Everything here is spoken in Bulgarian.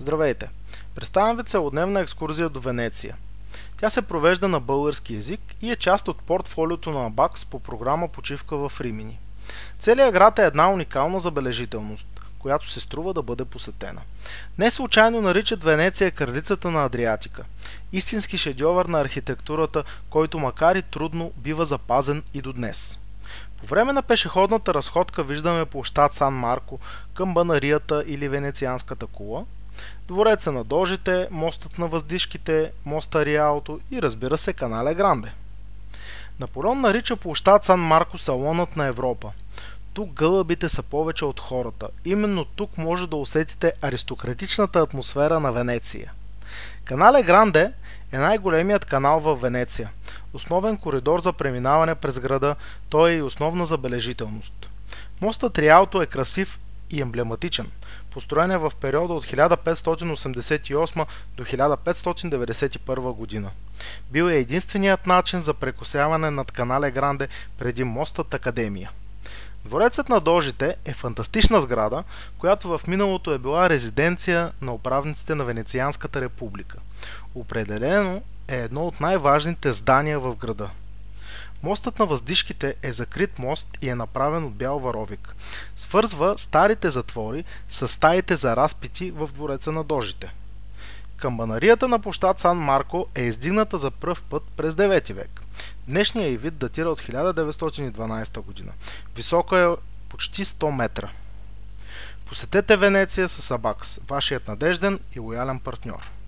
Здравейте! Представям ви целодневна екскурзия до Венеция. Тя се провежда на български език и е част от портфолиото на ABAX по програма Почивка в Римини. Целият град е една уникална забележителност, която се струва да бъде посетена. Не случайно наричат Венеция кралицата на Адриатика. Истински шедьовър на архитектурата, който макар и трудно бива запазен и до днес. По време на пешеходната разходка виждаме площад Сан Марко, камбанарията или Венецианската кула, двореца на Дожите, мостът на въздишките, моста Риалто и разбира се Канале Гранде. Наполеон нарича площад Сан Марко салонът на Европа. Тук гълъбите са повече от хората. Именно тук може да усетите аристократичната атмосфера на Венеция. Канале Гранде е най-големият канал в Венеция. Основен коридор за преминаване през града, той е и основна забележителност. Мостът Риалто е красив и емблематичен. Построен е в периода от 1588 до 1591 година. Бил е единственият начин за прекосяване над Канале Гранде преди мостът Академия. Дворецът на Дожите е фантастична сграда, която в миналото е била резиденция на управниците на Венецианската република. Определено е едно от най-важните здания в града. Мостът на въздишките е закрит мост и е направен от бял варовик. Свързва старите затвори с стаите за разпити в двореца на Дожите. Камбанарията на площад Сан Марко е издигната за пръв път през 9 век. Днешният й вид датира от 1912 година. Висока е почти 100 метра. Посетете Венеция с ABAX, вашият надежден и лоялен партньор.